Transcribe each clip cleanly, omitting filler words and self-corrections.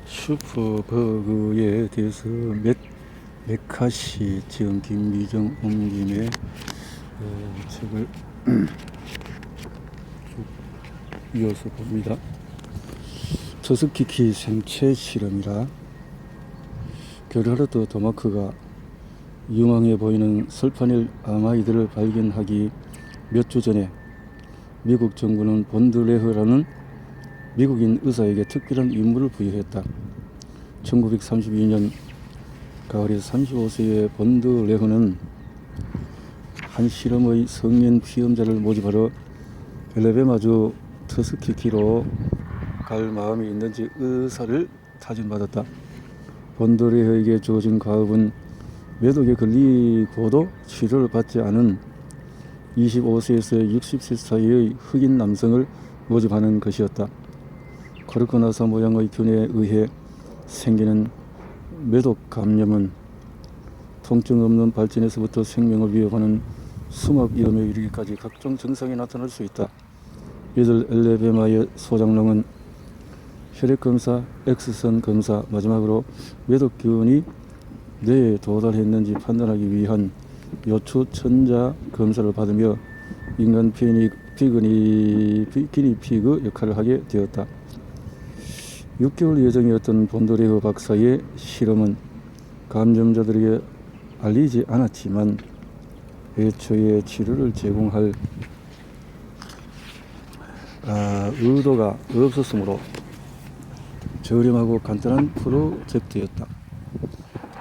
슈퍼버그에 대해서 메카시 지금 김미정 옹김의 책을 쭉 이어서 봅니다. 터스키키 생체 실험이라 게르하르트 도마크가 유망해 보이는 설파닐 아마이드를 발견하기 몇 주 전에 미국 정부는 본드레흐라는 미국인 의사에게 특별한 임무를 부여했다. 1932년 가을에 35세의 본드레흐는 한 실험의 성인 피험자를 모집하러 엘레베마주 터스키키로 갈 마음이 있는지 의사를 타진받았다. 본드레흐에게 주어진 과업은 매독에 걸리고도 치료를 받지 않은 25세에서 60세 사이의 흑인 남성을 모집하는 것이었다. 코르코나사 모양의 균에 의해 생기는 매독 감염은 통증 없는 발진에서부터 생명을 위협하는 수막 위험에 이르기까지 각종 증상이 나타날 수 있다. 이들 엘레베마의 소장농은 혈액검사, X선 검사, 마지막으로 매독균이 뇌에 도달했는지 판단하기 위한 요추 천자 검사를 받으며 인간 기니피그 역할을 하게 되었다. 6개월 예정이었던 본드레흐 박사의 실험은 감염자들에게 알리지 않았지만 애초에 치료를 제공할 의도가 없었으므로 저렴하고 간단한 프로젝트였다.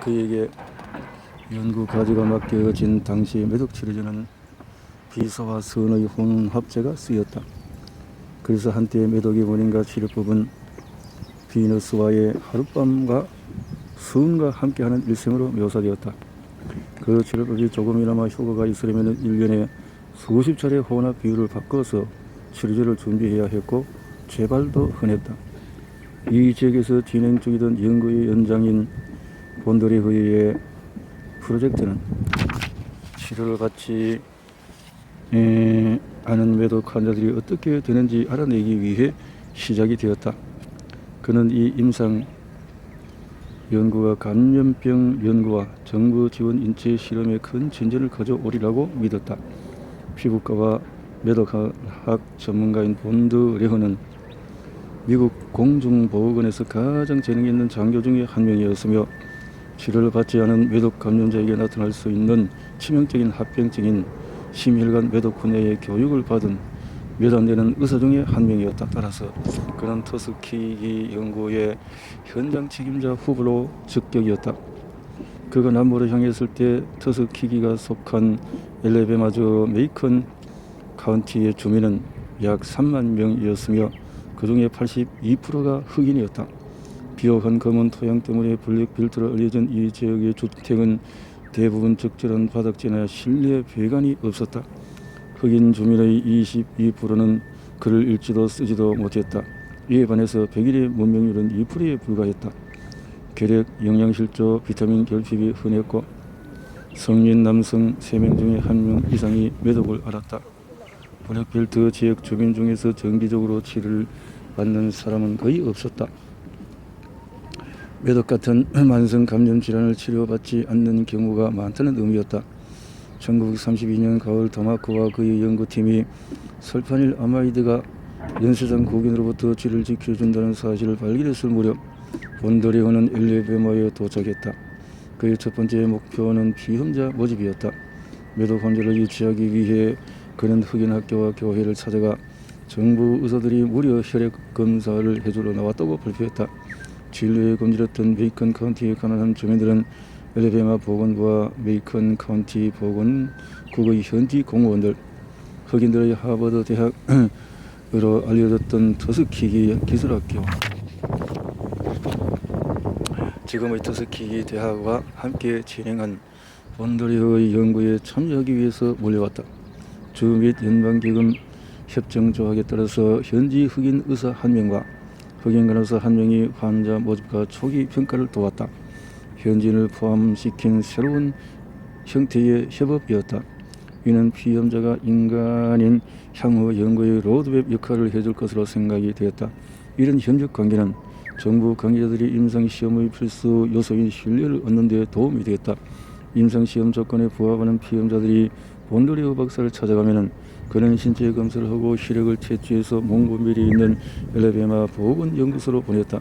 그에게 연구 과제가 맡겨진 당시 매독 치료제는 비소와 선의 혼합제가 쓰였다. 그래서 한때 매독의 원인과 치료법은 비너스와의 하룻밤과 수은과 함께하는 일생으로 묘사되었다. 그 치료법이 조금이나마 효과가 있으려면 1년에 수십 차례 혼합 비율을 바꿔서 치료제를 준비해야 했고 재발도 흔했다. 이 지역에서 진행 중이던 연구의 연장인 본드레흐의 프로젝트는 치료를 받지 않은 매독 환자들이 어떻게 되는지 알아내기 위해 시작이 되었다. 그는 이 임상 연구가 감염병 연구와 정부 지원 인체 실험에 큰 진전을 가져오리라고 믿었다. 피부과와 매독학 전문가인 본드레흐는 미국 공중보건원에서 가장 재능 있는 장교 중에 한 명이었으며 치료를 받지 않은 매독 감염자에게 나타날 수 있는 치명적인 합병증인 심혈관 매독 분야의 교육을 받은 몇 안 되는 의사 중에 한 명이었다. 따라서 그는 터스키키 연구의 현장 책임자 후보로 적격이었다. 그가 남부를 향했을 때 터스키키가 속한 엘레베마주 메이컨 카운티의 주민은 약 3만 명이었으며 그 중에 82%가 흑인이었다. 비옥한 검은 토양 때문에 블랙 빌트로 알려진 이 지역의 주택은 대부분 적절한 바닥재나 실내 배관이 없었다. 흑인 주민의 22%는 글을 읽지도 쓰지도 못했다. 이에 반해서 백인의 문명률은 2%에 불과했다. 결핵, 영양실조, 비타민 결핍이 흔했고 성인 남성 3명 중에 1명 이상이 매독을 앓았다. 블랙벨트 지역 주민 중에서 정기적으로 치료를 받는 사람은 거의 없었다. 매독 같은 만성 감염 질환을 치료받지 않는 경우가 많다는 의미였다. 1932년 가을 도마크와 그의 연구팀이 설파닐 아마이드가 연쇄상 국인으로부터 쥐를 지켜준다는 사실을 발견했을 무렵 본드레흐는 엘레베마에 도착했다. 그의 첫 번째 목표는 피험자 모집이었다. 매독 환자를 유치하기 위해 그는 흑인 학교와 교회를 찾아가 정부 의사들이 무료 혈액 검사를 해주러 나왔다고 발표했다. 진료에 굶주렸던 메이컨 카운티의 가난한 주민들은 엘레베마 보건부와 메이컨 카운티 보건국의 현지 공무원들, 흑인들의 하버드 대학으로 알려졌던 터스키키 기술학교, 지금의 터스키키 대학과 함께 진행한 본드레흐의 연구에 참여하기 위해서 몰려왔다. 주 및 연방기금 협정조약에 따라서 현지 흑인 의사 1명과 흑인 간호사 1명이 환자 모집과 초기 평가를 도왔다. 현지인을 포함시킨 새로운 형태의 협업이었다. 이는 피험자가 인간인 향후 연구의 로드맵 역할을 해줄 것으로 생각이 되었다. 이런 협력 관계는 정부 관계자들이 임상시험의 필수 요소인 신뢰를 얻는 데 도움이 되겠다. 임상시험 조건에 부합하는 피험자들이 본도리오 박사를 찾아가면은 그는 신체 검사를 하고 시력을 채취해서 몽고메리에 있는 엘라베마 보건연구소로 보냈다.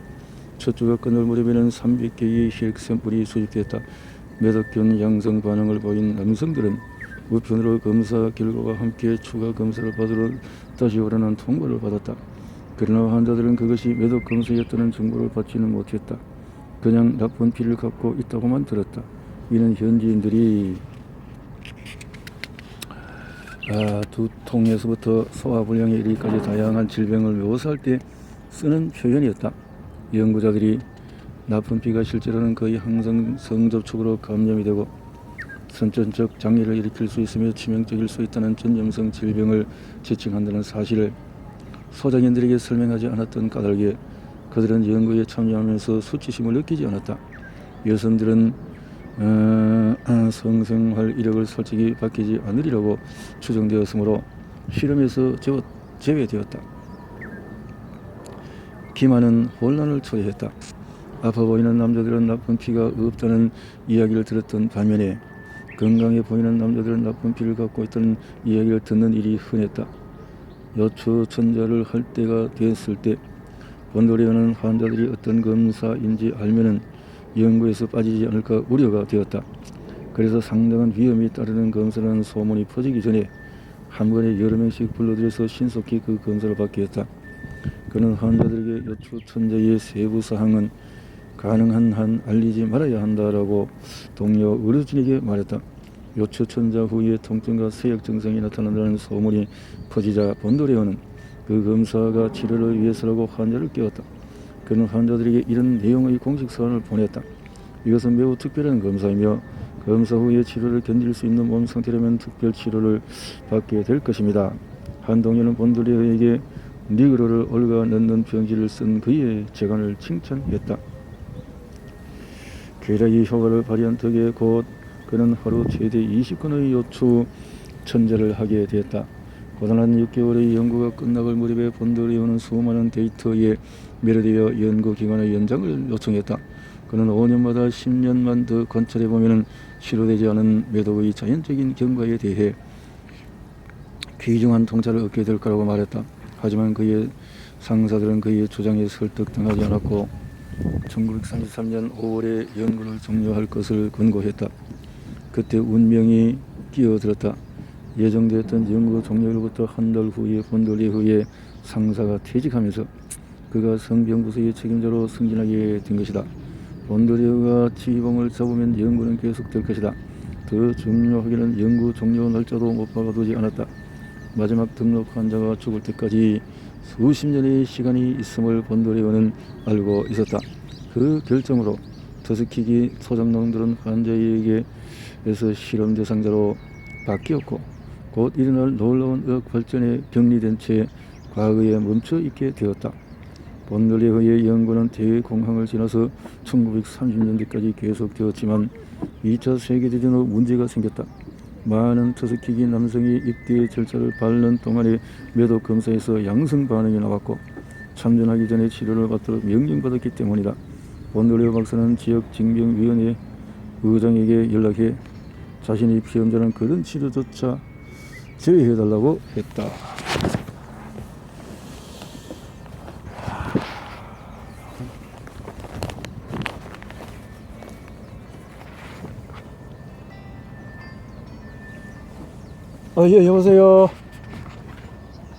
첫 주가 끝날 무렵에는 300개의 시력 샘플이 수집되었다. 매덕균 양성 반응을 보인 남성들은 우편으로 검사 결과와 함께 추가 검사를 받으러 다시 오라는 통보를 받았다. 그러나 환자들은 그것이 매독 검사였다는 정보를 받지는 못했다. 그냥 나쁜 피를 갖고 있다고만 들었다. 이는 현지인들이 두통에서부터 소화불량에 이르기까지 다양한 질병을 묘사할 때 쓰는 표현이었다. 연구자들이 나쁜 피가 실제로는 거의 항상 성접촉으로 감염이 되고 선천적 장애를 일으킬 수 있으며 치명적일 수 있다는 전염성 질병을 지칭한다는 사실을 소장인들에게 설명하지 않았던 까닭에 그들은 연구에 참여하면서 수치심을 느끼지 않았다. 여성들은 성생활 이력을 솔직히 밝히지 않으리라고 추정되었으므로 실험에서 제외되었다. 기만은 혼란을 초래했다. 아파 보이는 남자들은 나쁜 피가 없다는 이야기를 들었던 반면에 건강해 보이는 남자들은 나쁜 피를 갖고 있다는 이야기를 듣는 일이 흔했다. 요추천자를 할 때가 됐을 때 본도리오는 환자들이 어떤 검사인지 알면은 연구에서 빠지지 않을까 우려가 되었다. 그래서 상당한 위험이 따르는 검사라는 소문이 퍼지기 전에 한 번에 여러 명씩 불러들여서 신속히 그 검사를 받게 했다. 그는 환자들에게 요추천자의 세부 사항은 가능한 한 알리지 말아야 한다라고 동료 의료진에게 말했다. 요추천자 후에 통증과 세역 증상이 나타난다는 소문이 퍼지자 본도레오는 그 검사가 치료를 위해서라고 환자를 깨웠다. 그는 환자들에게 이런 내용의 공식 서한을 보냈다. 이것은 매우 특별한 검사이며 검사 후에 치료를 견딜 수 있는 몸 상태라면 특별 치료를 받게 될 것입니다. 한 동료는 본도레오에게 니그로를 얽어 넣는 병지를 쓴 그의 재간을 칭찬했다. 괴력이 효과를 발휘한 덕에 곧 그는 하루 최대 20건의 요추 천자를 하게 되었다. 고단한 6개월의 연구가 끝나갈 무렵에 본도리오는 수많은 데이터에 매료되어 연구기간의 연장을 요청했다. 그는 5년마다 10년만 더 관찰해보면 치료되지 않은 매독의 자연적인 경과에 대해 귀중한 통찰을 얻게 될 거라고 말했다. 하지만 그의 상사들은 그의 주장에 설득당하지 않았고 1933년 5월에 연구를 종료할 것을 권고했다. 그때 운명이 끼어들었다. 예정되었던 연구 종료일부터 한 달 후에 본도리오의 상사가 퇴직하면서 그가 성병부서의 책임자로 승진하게 된 것이다. 본도리오가 지휘봉을 잡으면 연구는 계속될 것이다. 더 중요하게는 연구 종료 날짜도 못 박아두지 않았다. 마지막 등록 환자가 죽을 때까지 수십 년의 시간이 있음을 본도리오는 알고 있었다. 그 결정으로 터스키기 소장농들은 환자에게서 실험 대상자로 바뀌었고 곧 일어날 놀라운 의학 발전에 격리된 채 과거에 멈춰 있게 되었다. 본도리오의 연구는 대공황을 지나서 1930년대까지 계속되었지만 2차 세계대전 후 문제가 생겼다. 많은 터스키기 남성이 입대 절차를 밟는 동안에 매독 검사에서 양성 반응이 나왔고 참전하기 전에 치료를 받도록 명령받았기 때문이다. 본도리오 박사는 지역징병위원회 의장에게 연락해 자신의 피험자는 그런 치료조차 제외해달라고 했다. 예, 여보세요.